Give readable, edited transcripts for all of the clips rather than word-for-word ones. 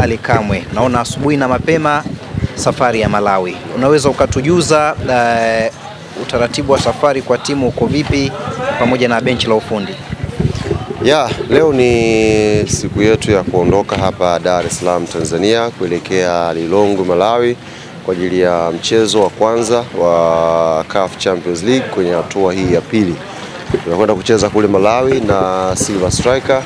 Ali Kamwe, naona asubuhi na mapema safari ya Malawi. Unaweza ukatujuza utaratibu wa safari kwa timu uko vipi pamoja na benchi la ufundi? Leo ni siku yetu ya kuondoka hapa Dar es Salaam Tanzania kuelekea Lilongwe Malawi kwa ajili ya mchezo wa kwanza wa CAF Champions League kwenye hatua hii ya pili. Tunakwenda kucheza kule Malawi na Silver Striker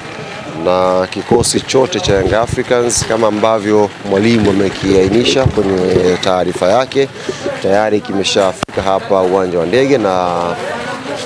na kikosi chote cha Young Africans kama ambavyo mwalimu amekiainisha kwenye taarifa yake. Tayari kimeshafika hapa uwanja wa ndege na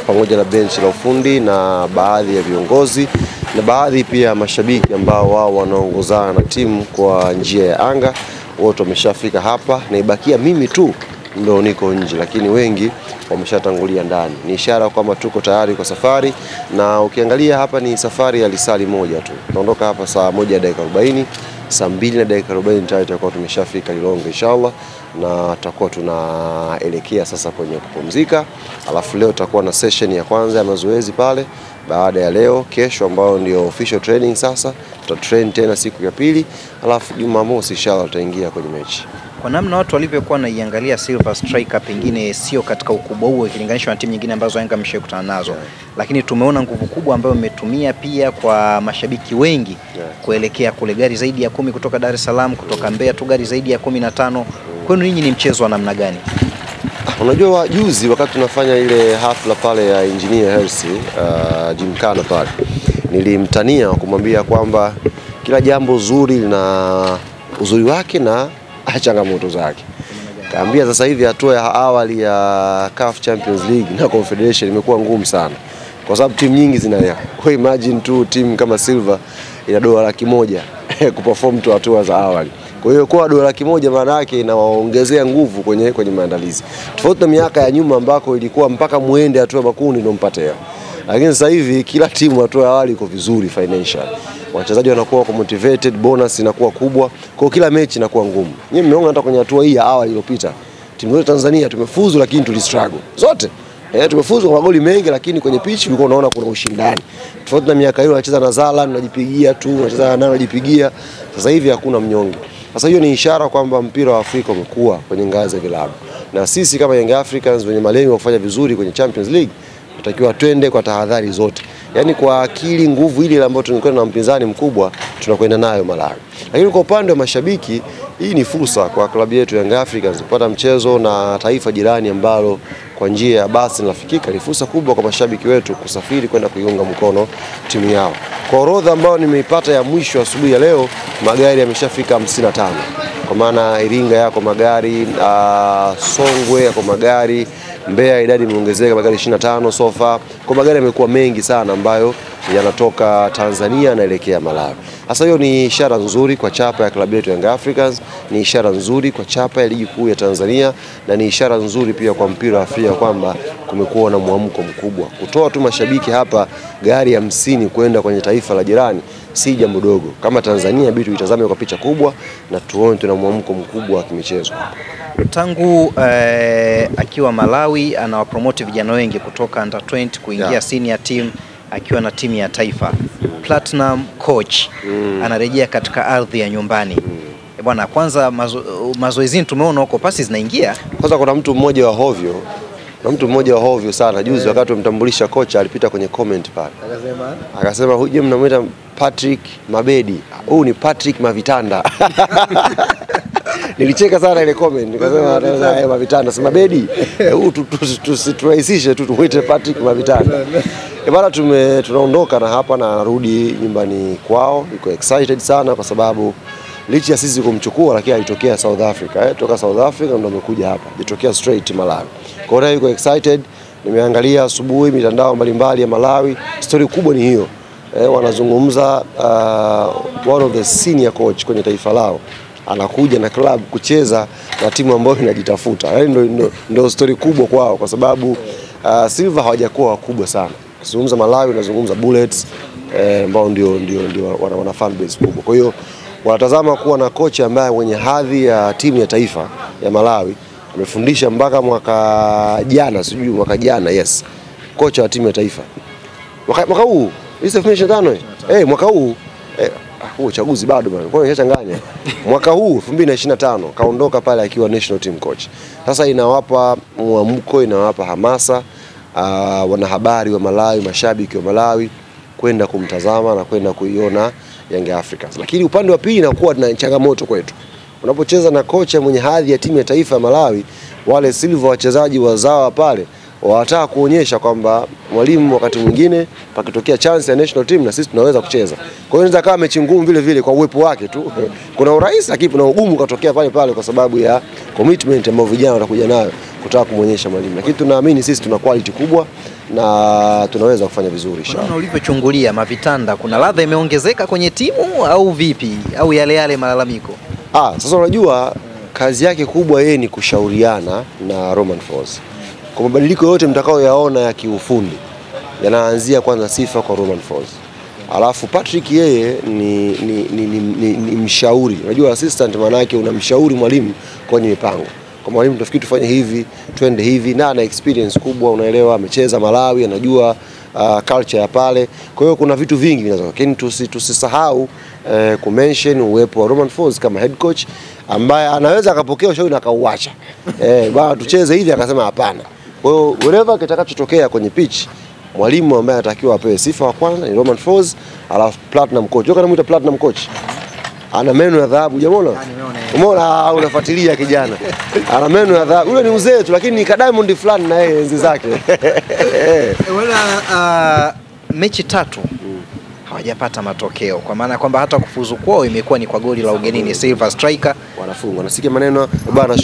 pamoja na benchi la ufundi na baadhi ya viongozi na baadhi pia mashabiki ambao wao wanaongozana na timu kwa njia ya anga. Wote wameshafika hapa na ibakia mimi tu ndio niko nje, lakini wengi wameshatangulia ndani. Ni ishara kwamba tuko tayari kwa safari, na ukiangalia hapa ni safari ya lisali moja tu. Tunaondoka hapa saa 1:40, saa 2:40 tayari tutakuwa tumeshafika Lilongwe inshallah, na tutakuwa tunaelekea sasa kwenye kupumzika. Alafu leo tutakuwa na session ya kwanza ya mazoezi pale. Baada ya leo, kesho ambao ndio official training sasa, tutatrain tena siku ya pili. Alafu Jumamosi inshallah tutaingia kwenye mechi. Kwa namna watu walivyokuwa naiangalia Silver Striker, pengine sio katika ukubwa huo ikilinganishwa na timu nyingine ambazo Yanga ameshakutana nazo. Lakini tumeona nguvu kubwa ambayo umetumia pia kwa mashabiki wengi kuelekea kule, gari zaidi ya 10 kutoka Dar es Salaam, kutoka Mbeya tu gari zaidi ya 15. Kwenu ninyi ni mchezo wa namna gani? Unajua juzi wakati tunafanya ile hafla pale ya Engineer Hersi Jimkana pale, nilimtania kumwambia kwamba kila jambo zuri lina uzuri wake na changamoto zake. Kaambia sasa hivi hatua ya awali ya CAF Champions League na Confederation imekuwa ngumu sana, kwa sababu timu nyingi zinalia. Kwa imagine tu timu kama Silver ina $100,000 kuperform tu hatua za awali. Kwa hiyo kwa $100,000 maana yake inawaongezea nguvu kwenye maandalizi. Tofauti na miaka ya nyuma ambako ilikuwa mpaka muende hatua makundi ndio mpate. Lakini sasa hivi kila timu hatua ya awali iko vizuri financial. Wachezaji wanakuwa motivated, bonus inakuwa kubwa, kwa kila mechi inakuwa ngumu. Nyinyi mmeona hata kwenye hatua hii ya awali iliyopita, timu yetu Tanzania tumefuzu lakini tulistruggle. Zote. Tumefuzu kwa magoli mengi lakini kwenye pitch ulikuwa unaona kuna ushindani. Tofauti na miaka hiyo unacheza na Zala unajipigia tu, unacheza na unajipigia. Sasa hivi hakuna mnyonge. Sasa hiyo ni ishara kwamba mpira wa Afrika umekuwa kwenye ngazi ya vilabu. Na sisi kama Young Africans wenye malengo ya kufanya vizuri kwenye Champions League, tunatakiwa twende kwa tahadhari zote. Yaani kwa akili, nguvu ile ambayo tunakwenda na mpinzani mkubwa tunakwenda nayo Malawi. Lakini kwa upande wa mashabiki, hii ni fursa kwa klabu yetu Young Africans kupata mchezo na taifa jirani ambalo kwa njia ya basi inafikika. Ni fursa kubwa kwa mashabiki wetu kusafiri kwenda kuiunga mkono timu yao. Kwa orodha ambayo nimeipata ya mwisho asubuhi ya leo, magari yameshafika 55. Kwa maana Iringa yako magari, Songwe yako magari, Mbeya idadi imeongezeka magari 25 sofa. Kwa magari yamekuwa mengi sana ambayo yanatoka Tanzania yanaelekea Malawi. Sasa hiyo ni ishara nzuri kwa chapa ya klabu yetu Young Africans, ni ishara nzuri kwa chapa ya ligi kuu ya Tanzania, na ni ishara nzuri pia kwa mpira wa Afrika kwamba kumekuwa na mwamko mkubwa. Kutoa tu mashabiki hapa gari 50 kwenda kwenye taifa la jirani si jambo dogo. Kama Tanzania bitu itazame kwa picha kubwa na tuone tuna mwamko mkubwa wa kimichezo. Tangu akiwa Malawi anawapromote vijana wengi kutoka under 20 kuingia senior team akiwa na timu ya taifa. Platinum coach anarejea katika ardhi ya nyumbani. Bwana, kwanza mazoezini tumeona huko pasi zinaingia. Kwanza kuna mtu mmoja wa hovyo. Na mtu mmoja wa hovyo sana juzi wakati tumtambulisha kocha alipita kwenye comment pale. Akasema huyu mnamuita Patrick Mabedi. Huyu ni Patrick Mavitanda. Nilicheka sana ile comment, nikasema Mavitanda sema Mabedi. Huyu tusiturahisishe tu tumuite Patrick Mavitanda. Bwana, tunaondoka na hapa na narudi nyumbani kwao. Niko excited sana kwa sababu licha ya sisi kumchukua lakini alitokea South Africa. Toka South Africa ndio amekuja hapa. Jitokea straight Malawi. Kwa hiyo niko excited. Nimeangalia asubuhi mitandao mbalimbali ya Malawi. Story kubwa ni hiyo. Wanazungumza one of the senior coach kwenye taifa lao anakuja na club kucheza na timu ambayo inajitafuta. Yaani ndio story kubwa kwao kwa sababu Silver hawajakuwa wakubwa sana. Kuzungumza Malawi unazungumza Bullets ambao ndio wana fan base kubwa. Kwa hiyo wanatazama kuwa na kocha ambaye mwenye hadhi ya timu ya taifa ya Malawi, amefundisha mpaka mwaka jana yes. Kocha wa timu ya taifa. Mwaka huu, 2025 mwaka huu huo uchaguzi bado bwana. Kwa hiyo inachanganya. Mwaka huu 2025 kaondoka pale akiwa national team coach. Sasa inawapa mwamko, inawapa hamasa wanahabari wa Malawi, mashabiki wa Malawi kwenda kumtazama na kwenda kuiona Young Africans. Lakini upande wa pili inakuwa na changamoto kwetu. Unapocheza na kocha mwenye hadhi ya timu ya taifa ya Malawi, wale silver wachezaji wazawa pale wanataka kuonyesha kwamba mwalimu wakati mwingine pakitokea chance ya national team na sisi tunaweza kucheza. Kwa hiyo inaweza kama mechi ngumu vile vile kwa uwepo wake tu. Kuna urahisi lakini kuna ugumu kutokea pale kwa sababu ya commitment ambayo vijana watakuja nayo kutaka kumuonyesha mwalimu. Lakini tunaamini sisi tuna quality kubwa na tunaweza kufanya vizuri inshallah. Na ulivyochungulia Mavitanda, kuna ladha imeongezeka kwenye timu au vipi? Au yale malalamiko? Sasa unajua kazi yake kubwa yeye ni kushauriana na Romain Folz. Kwa mabadiliko yote mtakaoyaona ya kiufundi yanaanzia kwanza sifa kwa Romain Folz. Alafu Patrick yeye ni mshauri. Unajua assistant maana yake unamshauri mwalimu kwenye mipango. Kwa mwalimu tunafikiri tufanye hivi, twende hivi, na ana experience kubwa, unaelewa, amecheza Malawi, anajua culture ya pale. Kwa hiyo kuna vitu vingi vinaweza. Lakini tusisahau kumention uwepo wa Romain Folz kama head coach ambaye anaweza akapokea ushauri na akauacha. Bwana tucheze hivi, akasema hapana. Kwa hiyo whatever kitakachotokea kwenye pitch, mwalimu ambaye anatakiwa apewe sifa wa kwanza ni Romain Folz, alafu platinum coach. Yoka anamuita platinum coach. Ana meno ya dhahabu, umeona? Umeona unafuatilia kijana. Ana meno ya dhahabu. Yule ni uzee tu lakini ni ka Diamond fulani na yeye enzi zake. Mechi 3 hawajapata matokeo, kwa maana kwamba hata kufuzu kwao imekuwa ni kwa goli la ugenini. Silver Striker wanafungwa. Nasikia maneno bwana